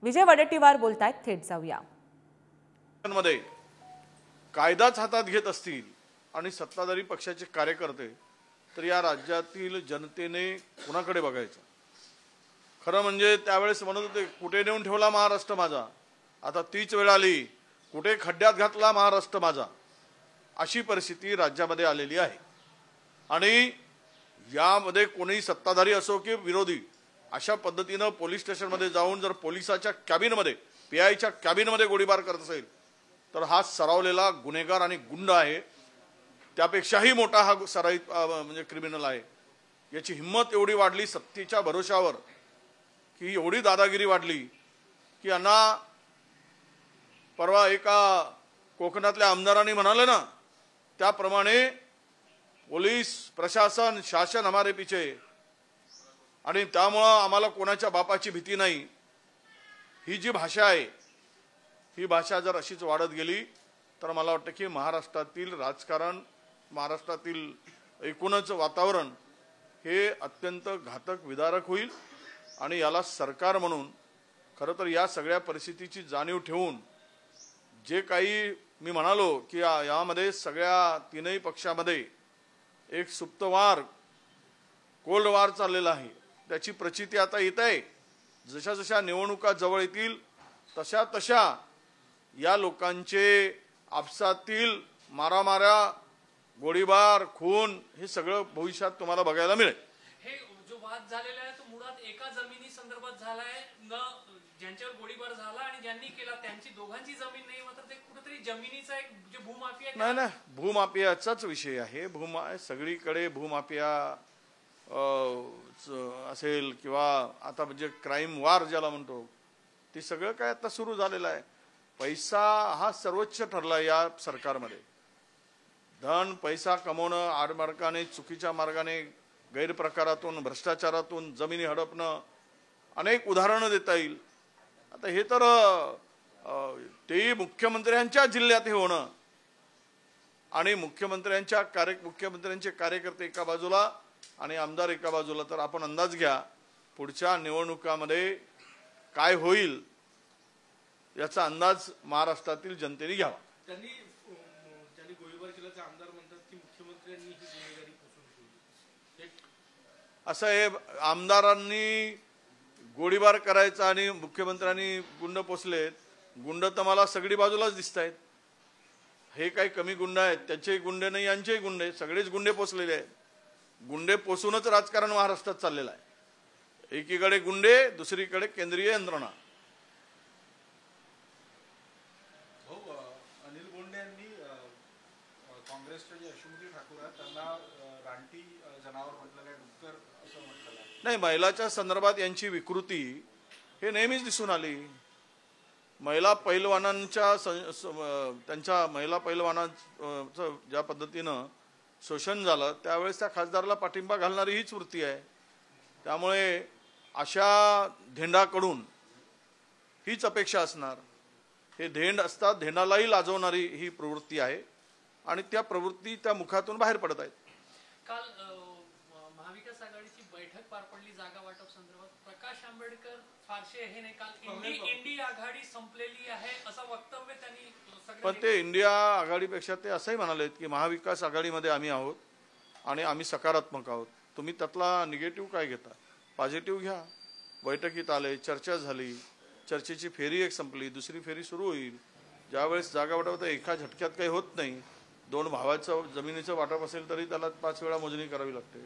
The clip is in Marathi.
विजय वडेट्टीवार बोलतायत, थेट जाऊया. मध्ये कायदाच हातात घेत असतील आणि सत्ताधारी पक्षाचे कार्यकर्ते तर या राज्यातील जनतेने कुणाकडे बघायचं? खरं म्हणजे त्यावेळेस म्हणत होते कुठे नेऊन ठेवला महाराष्ट्र माझा, आता तीच वेळ आली कुठे खड्ड्यात घातला महाराष्ट्र माझा, अशी परिस्थिती राज्यामध्ये आलेली आहे. आणि यामध्ये कोणी सत्ताधारी असो की विरोधी अशा पद्धतीनं पोलीस स्टेशनमध्ये जाऊन जर पोलिसाच्या कॅबिनमध्ये पीआयच्या कॅबिनमध्ये गोळीबार करत असेल तर हा सरावलेला गुन्हेगार आणि गुंड आहे. त्यापेक्षाही मोठा हा सराईत म्हणजे क्रिमिनल आहे. याची हिंमत एवढी वाढली सत्तेच्या भरोशावर की एवढी दादागिरी वाढली की यांना परवा एका कोकणातल्या आमदारांनी म्हणाले ना त्याप्रमाणे पोलीस प्रशासन शासन हमारे पीछे, आणि त्यामुळं आम्हाला कोणाच्या बापाची भीती नाही. ही जी भाषा आहे ही भाषा जर अशीच वाढत गेली तर मला वाटतं की महाराष्ट्रातील राजकारण, महाराष्ट्रातील एकूणच वातावरण हे अत्यंत घातक विदारक होईल. आणि याला सरकार म्हणून खरं तर या सगळ्या परिस्थितीची जाणीव ठेवून जे काही मी म्हणालो की यामध्ये सगळ्या तीनही पक्षामध्ये एक सुप्तवार कोल्ड वार चाललेला आहे, त्याची प्रचिती आता येत आहे. जशा जशा निवडणुका जवळ येतील तशा तशा या लोकांचे आपसातील मारामाऱ्या, गोळीबार, खून हे सगळं भविष्यात तुम्हाला बघायला मिळेल. हे जो वाद झालेला आहे तो मुळात एका जमिनी संदर्भात झाला आहे, न ज्यांच्यावर गोळीबार झाला आणि ज्यांनी केला त्यांची दोघांची जमीन नाही, मात्र ते कुठेतरी जमिनीचा एक जे भूमाफिया नाही, भूमाफियाचाच विषय आहे. सगळीकडे भूमाफिया असेल किंवा आता म्हणजे क्राईम वार ज्याला म्हणतो ते सगळं काय आता सुरू झालेलं आहे. पैसा हा सर्वोच्च ठरला या सरकारमध्ये. धन पैसा कमवणं, आडमार्गाने, चुकीच्या मार्गाने, गैरप्रकारातून, भ्रष्टाचारातून जमिनी हडपणं, अनेक उदाहरणं देता येईल. आता हे तर तेही मुख्यमंत्र्यांच्या जिल्ह्यात हे होणं आणि मुख्यमंत्र्यांचे कार्यकर्ते एका बाजूला आणि आमदार एका बाजूला, तर आपण अंदाज घ्या पुढच्या निवडणुकामध्ये काय होईल याचा अंदाज महाराष्ट्रातील जनतेने घ्यावा. त्यांनी गोळीबार केल्याचे आमदार म्हणतात की मुख्यमंत्र्यांनी ही गुन्हेगारी पोसून ठेवली. असं हे आमदारांनी गोळीबार करायचा आणि मुख्यमंत्र्यांनी गुंड पोसलेत. गुंड तर मला सगळी बाजूलाच दिसत आहेत. हे काही कमी गुंड आहेत, त्याचे गुंडे नाही यांचेही गुंडे, सगळेच गुंडे पोसलेले आहेत. गुंडे पोसूनच राजकारण महाराष्ट्रात चाललेलं आहे. एकीकडे गुंडे, दुसरीकडे केंद्रीय यंत्रणा. अनिल बोंडे यांनी काँग्रेसचे जे यशोमती ठाकूर आहेत त्यांना रानटी जनावर म्हटलं, काय डुक्कर असं म्हटलं. नाही, महिलाच्या संदर्भात यांची विकृती हे नेहमीच दिसून आली. महिला पैलवानांच्या त्यांच्या महिला पैलवानांचं ज्या पद्धतीनं शोषण झालं त्यावेळेस त्या खासदाराला पाठिंबा घालणारी हीच वृत्ती आहे. त्यामुळे अशा धेंडाकडून हीच अपेक्षा असणार. हे धेंड असतात, धेंडालाही लाजवणारी ही प्रवृत्ती आहे आणि त्या प्रवृत्ती त्या मुखातून बाहेर पडत आहेत. काल महाविकास आघाडीची बैठक पार पडली जागा वाटप संदर्भात. प्रकाश आंबेडकर फारसे हे नाही, काल इंडिया आघाडी संपलेली आहे असं वक्तव्य त्यांनी. पण ते इंडिया आघाडीपेक्षा ते असंही म्हणालेत की महाविकास आघाडीमध्ये आम्ही आहोत आणि आम्ही सकारात्मक आहोत. तुम्ही त्यातला निगेटिव्ह काय घेता? पॉझिटिव्ह घ्या. बैठकीत आले, चर्चा झाली, चर्चेची फेरी एक संपली, दुसरी फेरी सुरू होईल. ज्यावेळेस जागा वाटप एका झटक्यात काही होत नाही. 2 भावाचं जमिनीचं वाटप असेल तरी त्याला 5 वेळा मोजणी करावी लागते.